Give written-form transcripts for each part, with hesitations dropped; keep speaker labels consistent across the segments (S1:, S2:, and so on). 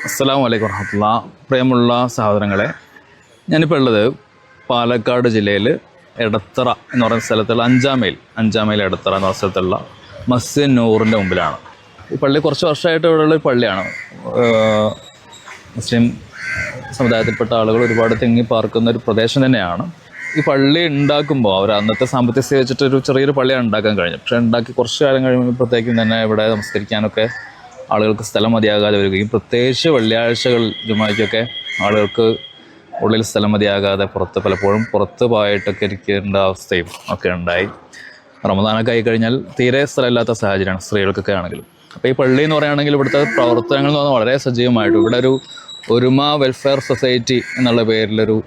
S1: അസ്സലാമു അലൈക്കും വറഹ്മത്തുള്ളാഹി. പ്രിയമുള്ള സഹോദരങ്ങളെ, ഞാനിപ്പോൾ ഉള്ളത് പാലക്കാട് ജില്ലയിൽ എടത്തറ എന്ന് പറയുന്ന സ്ഥലത്തുള്ള അഞ്ചാമൈൽ എടത്തറ എന്ന സ്ഥലത്തുള്ള മസ്ജിദ് നൂറിൻ്റെ മുമ്പിലാണ്. ഈ പള്ളി കുറച്ച് വർഷമായിട്ട് ഇവിടെയുള്ള ഒരു പള്ളിയാണ്. മുസ്ലിം സമുദായത്തിൽപ്പെട്ട ആളുകൾ ഒരുപാട് തിങ്ങി പാർക്കുന്ന ഒരു പ്രദേശം തന്നെയാണ്. ഈ പള്ളി ഉണ്ടാക്കുമ്പോൾ അവർ അന്നത്തെ സാമ്പത്തിക സ്ഥിതി വെച്ചിട്ട് ഒരു ചെറിയൊരു പള്ളിയാണ് ഉണ്ടാക്കാൻ കഴിഞ്ഞത്. പക്ഷേ ഉണ്ടാക്കി കുറച്ച് കാലം കഴിയുമ്പോഴത്തേക്കും തന്നെ ഇവിടെ നമസ്കരിക്കാനൊക്കെ ആളുകൾക്ക് സ്ഥലം മതിയാകാതെ വരികയും പ്രത്യേകിച്ച് വെള്ളിയാഴ്ചകൾ ജുമായ്ക്കൊക്കെ ആളുകൾക്ക് ഉള്ളിൽ സ്ഥലം മതിയാകാതെ പലപ്പോഴും പുറത്ത് പോയിട്ടൊക്കെ ഇരിക്കേണ്ട അവസ്ഥയും ഒക്കെ ഉണ്ടായി. റമദാനൊക്കെ ആയി കഴിഞ്ഞാൽ തീരെ സ്ഥലമില്ലാത്ത സാഹചര്യമാണ് സ്ത്രീകൾക്കൊക്കെ ആണെങ്കിലും. അപ്പോൾ ഈ പള്ളി എന്ന് പറയുകയാണെങ്കിൽ ഇവിടുത്തെ പ്രവർത്തനങ്ങൾ എന്ന് പറഞ്ഞാൽ വളരെ സജീവമായിട്ട് ഇവിടെ ഒരു ഒരുമ വെൽഫെയർ സൊസൈറ്റി എന്നുള്ള പേരിലൊരു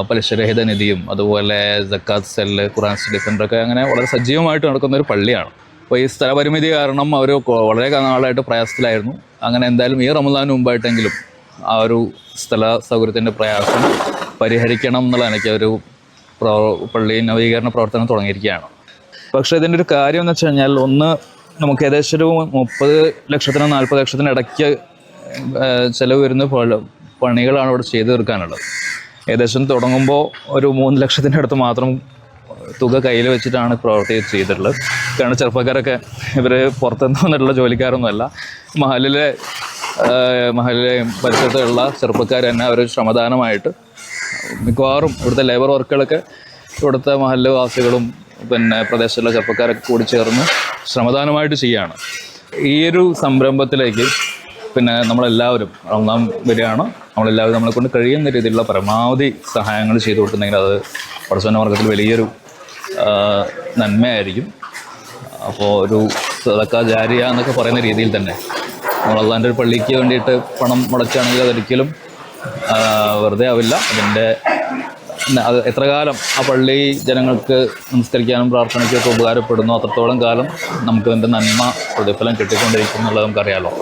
S1: പലിശരഹിത നിധിയും അതുപോലെ സക്കാത്ത് സെല്ല്, ഖുർആൻ സ്റ്റഡി സെൻ്ററൊക്കെ അങ്ങനെ വളരെ സജീവമായിട്ട് നടക്കുന്ന ഒരു പള്ളിയാണ്. അപ്പോൾ ഈ സ്ഥലപരിമിതി കാരണം അവർ വളരെ നാളായിട്ട് പ്രയാസത്തിലായിരുന്നു. അങ്ങനെ എന്തായാലും ഈ റമദാന് മുമ്പായിട്ടെങ്കിലും ആ ഒരു സ്ഥല സൗകര്യത്തിൻ്റെ പ്രയാസം പരിഹരിക്കണം എന്നുള്ള എനിക്ക് ഒരു പള്ളി നവീകരണ പ്രവർത്തനം തുടങ്ങിയിരിക്കുകയാണ്. പക്ഷേ ഇതിൻ്റെ ഒരു കാര്യം എന്ന് വെച്ച് കഴിഞ്ഞാൽ, ഒന്ന് നമുക്ക് ഏകദേശം ഒരു 30 ലക്ഷത്തിനും 40 ലക്ഷത്തിനും ഇടയ്ക്ക് ചിലവ് വരുന്ന പണികളാണ് ഇവിടെ ചെയ്തു തീർക്കാനുള്ളത്. ഏകദേശം തുടങ്ങുമ്പോൾ ഒരു 3 ലക്ഷത്തിൻ്റെ അടുത്ത് മാത്രം തുക കയ്യിൽ വെച്ചിട്ടാണ് പ്രവൃത്തി ചെയ്തിട്ടുള്ളത്. കാരണം ചെറുപ്പക്കാരൊക്കെ ഇവർ പുറത്തുനിന്ന് വന്നിട്ടുള്ള ജോലിക്കാരൊന്നുമല്ല, മഹലിലെ പരിസരത്തുള്ള ചെറുപ്പക്കാർ തന്നെ അവർ ശ്രമദാനമായിട്ട് മിക്കവാറും ഇവിടുത്തെ ലേബർ വർക്കുകളൊക്കെ ഇവിടുത്തെ മഹല്ല് വാസികളും പിന്നെ പ്രദേശത്തുള്ള ചെറുപ്പക്കാരൊക്കെ കൂടി ചേർന്ന് ശ്രമദാനമായിട്ട് ചെയ്യുകയാണ്. ഈ ഒരു സംരംഭത്തിലേക്ക് പിന്നെ നമ്മളെല്ലാവരും റമദാൻ വരികയാണ്, നമ്മളെല്ലാവരും നമ്മളെ കൊണ്ട് കഴിയുന്ന രീതിയിലുള്ള പരമാവധി സഹായങ്ങൾ ചെയ്തു കൊടുത്തിട്ടുണ്ടെങ്കിൽ അത് പടച്ചവൻ്റെ മാർഗ്ഗത്തിൽ വലിയൊരു നന്മയായിരിക്കും. അപ്പോൾ ഒരു സദഖ ജാരിയ എന്നൊക്കെ പറയുന്ന രീതിയിൽ തന്നെ നമ്മൾ അള്ളാൻ്റെ ഒരു പള്ളിക്ക് വേണ്ടിയിട്ട് പണം മുടക്കുകയാണെങ്കിൽ അതൊരിക്കലും വെറുതെ ആവില്ല. അത് എത്ര കാലം ആ പള്ളി ജനങ്ങൾക്ക് നമസ്കരിക്കാനും പ്രാർത്ഥനയ്ക്കൊക്കെ ഉപകാരപ്പെടുന്നു അത്രത്തോളം കാലം നമുക്ക് അതിൻ്റെ നന്മ പ്രതിഫലം കിട്ടിക്കൊണ്ടിരിക്കും എന്നുള്ളത് നമുക്കറിയാമല്ലോ.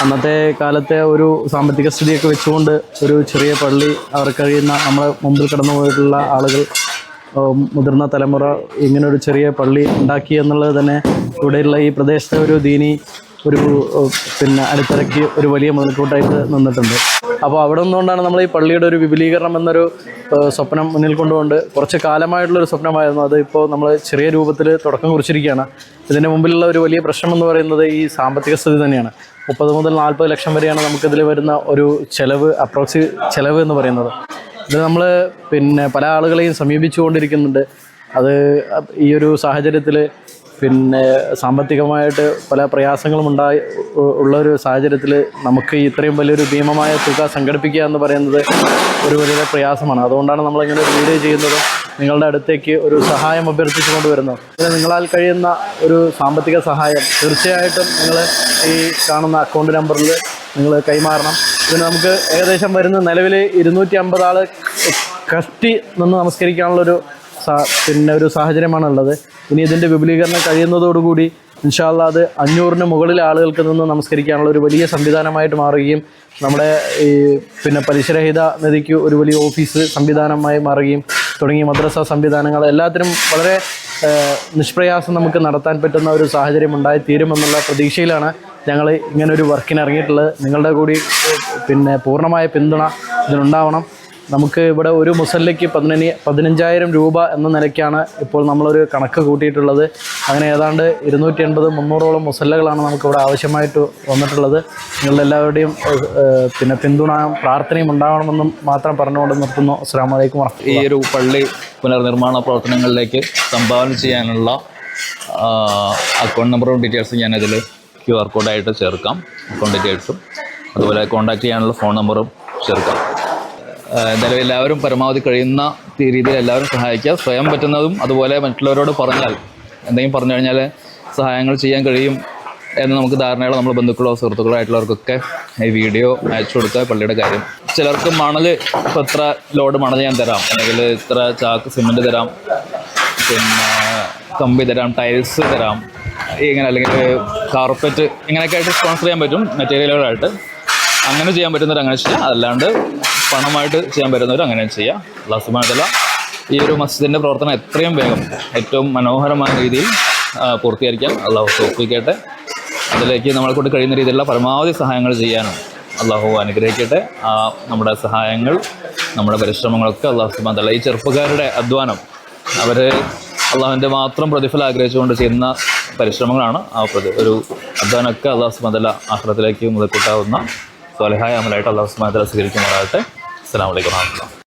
S2: അന്നത്തെ കാലത്തെ ഒരു സാമ്പത്തിക സ്ഥിതിയൊക്കെ വെച്ചുകൊണ്ട് ഒരു ചെറിയ പള്ളി അവർ കഴിയുന്ന നമ്മളെ മുമ്പിൽ കടന്നു പോയിട്ടുള്ള ആളുകൾ, മുതിർന്ന തലമുറ ഇങ്ങനൊരു ചെറിയ പള്ളി ഉണ്ടാക്കി എന്നുള്ളത് തന്നെ ഇവിടെയുള്ള ഈ പ്രദേശത്തെ ഒരു ദീനി ഒരു അടിത്തറയ്ക്ക് ഒരു വലിയ മുതൽക്കൂട്ടായിട്ട് നിന്നിട്ടുണ്ട്. അപ്പോൾ അവിടെ നിന്നുകൊണ്ടാണ് നമ്മൾ ഈ പള്ളിയുടെ ഒരു വിപുലീകരണം എന്നൊരു സ്വപ്നം മുന്നിൽ കൊണ്ടുകൊണ്ട് കുറച്ച് കാലമായിട്ടുള്ളൊരു സ്വപ്നമായിരുന്നു. അത് ഇപ്പോൾ നമ്മൾ ചെറിയ രൂപത്തിൽ തുടക്കം കുറിച്ചിരിക്കുകയാണ്. ഇതിൻ്റെ മുമ്പിലുള്ള ഒരു വലിയ പ്രശ്നം എന്ന് പറയുന്നത് ഈ സാമ്പത്തിക സ്ഥിതി തന്നെയാണ്. 30 മുതൽ 40 ലക്ഷം വരെയാണ് നമുക്കിതിൽ വരുന്ന ഒരു ചെലവ് എന്ന് പറയുന്നത്. ഇത് നമ്മൾ പല ആളുകളെയും സമീപിച്ചുകൊണ്ടിരിക്കുന്നുണ്ട്. അത് ഈ ഒരു സാഹചര്യത്തിൽ സാമ്പത്തികമായിട്ട് പല പ്രയാസങ്ങളും ഉള്ളൊരു സാഹചര്യത്തിൽ നമുക്ക് ഇത്രയും വലിയൊരു ഭീമമായ തുക സംഘടിപ്പിക്കുക എന്ന് പറയുന്നത് ഒരു വലിയ പ്രയാസമാണ്. അതുകൊണ്ടാണ് നമ്മളിങ്ങനെ ഒരു വീഡിയോ ചെയ്യുന്നതും നിങ്ങളുടെ അടുത്തേക്ക് ഒരു സഹായം അഭ്യർത്ഥിച്ചുകൊണ്ട് വരുന്നത്. നിങ്ങളാൽ കഴിയുന്ന ഒരു സാമ്പത്തിക സഹായം തീർച്ചയായിട്ടും നിങ്ങൾ ഈ കാണുന്ന അക്കൗണ്ട് നമ്പറിൽ നിങ്ങൾ കൈമാറണം. ഇതിന് നമുക്ക് ഏകദേശം വരുന്ന നിലവിൽ 250 ആൾ കഷ്ടി നിന്ന് നമസ്കരിക്കാനുള്ളൊരു ഒരു സാഹചര്യമാണുള്ളത്. ഇനി ഇതിൻ്റെ വിപുലീകരണം കഴിയുന്നതോടുകൂടി ഇൻഷാ അല്ലാഹ് അത് 500-ന് മുകളിൽ ആളുകൾക്ക് നിന്ന് നമസ്കരിക്കാനുള്ള ഒരു വലിയ സംവിധാനമായിട്ട് മാറുകയും നമ്മുടെ ഈ പലിശരഹിത നിധിക്ക് ഒരു വലിയ ഓഫീസ് സംവിധാനമായി മാറുകയും തുടങ്ങിയ മദ്രസ സംവിധാനങ്ങൾ എല്ലാത്തിനും വളരെ നിഷ്പ്രയാസം നമുക്ക് നടത്താൻ പറ്റുന്ന ഒരു സാഹചര്യം ഉണ്ടായിത്തീരുമെന്നുള്ള പ്രതീക്ഷയിലാണ് ഞങ്ങൾ ഇങ്ങനൊരു വർക്കിന് ഇറങ്ങിയിട്ടുള്ളത്. നിങ്ങളുടെ കൂടി പൂർണ്ണമായ പിന്തുണ ഇതിനുണ്ടാവണം. നമുക്ക് ഇവിടെ ഒരു മുസല്ലയ്ക്ക് 15,000 രൂപ എന്ന നിലയ്ക്കാണ് ഇപ്പോൾ നമ്മളൊരു കണക്ക് കൂട്ടിയിട്ടുള്ളത്. അങ്ങനെ ഏതാണ്ട് 280-300ഓളം മുസല്ലകളാണ് നമുക്കിവിടെ ആവശ്യമായിട്ട് വന്നിട്ടുള്ളത്. നിങ്ങളുടെ എല്ലാവരുടെയും പിന്തുണയും പ്രാർത്ഥനയും ഉണ്ടാവണമെന്നും മാത്രം പറഞ്ഞുകൊണ്ട് നിർത്തുന്നു. അസ്സലാമു അലൈക്കും വറഹ്മത്തുള്ളാഹി.
S1: ഈ ഒരു പള്ളി പുനർനിർമ്മാണ പ്രവർത്തനങ്ങളിലേക്ക് സംഭാവന ചെയ്യാനുള്ള അക്കൗണ്ട് നമ്പറും ഡീറ്റെയിൽസും ഞാനതിൽ QR കോഡായിട്ട് ചേർക്കാം. അക്കൗണ്ട് ഡീറ്റെയിൽസും അതുപോലെ കോൺടാക്റ്റ് ചെയ്യാനുള്ള ഫോൺ നമ്പറും ചേർക്കാം. എന്തായാലും എല്ലാവരും പരമാവധി കഴിയുന്ന രീതിയിൽ എല്ലാവരും സഹായിക്കുക. സ്വയം പറ്റുന്നതും അതുപോലെ മറ്റുള്ളവരോട് എന്തെങ്കിലും പറഞ്ഞു കഴിഞ്ഞാൽ സഹായങ്ങൾ ചെയ്യാൻ കഴിയും എന്ന് നമുക്ക് ധാരണകൾ നമ്മൾ ബന്ധുക്കളോ സുഹൃത്തുക്കളോ ആയിട്ടുള്ളവർക്കൊക്കെ ഈ വീഡിയോ അയച്ചു കൊടുക്കുക. പള്ളിയുടെ കാര്യം ചിലർക്ക് മണൽ ഇപ്പോൾ ഇത്ര ലോഡ് മണൽ ഞാൻ തരാം, അല്ലെങ്കിൽ ഇത്ര ചാക്ക് സിമൻറ്റ് തരാം, കമ്പി തരാം, ടൈൽസ് തരാം, ഇങ്ങനെ അല്ലെങ്കിൽ കാർപ്പറ്റ് ഇങ്ങനെയൊക്കെ ആയിട്ട് സ്പോൺസർ ചെയ്യാൻ പറ്റും. മെറ്റീരിയലുകളായിട്ട് അങ്ങനെ ചെയ്യാൻ പറ്റുന്നവർ അങ്ങനെ ചെയ്യാം. അതല്ലാണ്ട് പണമായിട്ട് ചെയ്യാൻ പറ്റുന്നവർ അങ്ങനെ ചെയ്യാം. അല്ലാഹു സുബ്ഹാനഹു വ തആല ഈ ഒരു മസ്ജിദിൻ്റെ പ്രവർത്തനം എത്രയും വേഗം ഏറ്റവും മനോഹരമായ രീതിയിൽ പൂർത്തീകരിക്കാൻ അള്ളാഹു തൗഫീഖ് ചെയ്യട്ടെ. അതിലേക്ക് നമ്മളെ കൊണ്ട് കഴിയുന്ന രീതിയിലുള്ള പരമാവധി സഹായങ്ങൾ ചെയ്യാനും അള്ളാഹു അനുഗ്രഹിക്കട്ടെ. നമ്മുടെ സഹായങ്ങൾ, നമ്മുടെ പരിശ്രമങ്ങളൊക്കെ അള്ളാഹു സുബ്ഹാനഹു വ തആല, ഈ ചെറുപ്പക്കാരുടെ അധ്വാനം, അവർ അള്ളാഹുവിൻ്റെ മാത്രം പ്രതിഫലം ആഗ്രഹിച്ചുകൊണ്ട് ചെയ്യുന്ന പരിശ്രമങ്ങളാണ്. ഒരു അധ്വാനമൊക്കെ അള്ളാഹു സുബ്ഹാനഹു വ തആല ആഖിറത്തിലേക്ക് മുതൽക്കൂട്ടാവുന്ന സ്വാലിഹായ അമലായിട്ട് അള്ളാഹു സുബ്ഹാനഹു വ തആല സ്വീകരിക്കുമാറാകട്ടെ. അസ്സലാമു അലൈക്കും വറഹ്മത്തുള്ളാഹി.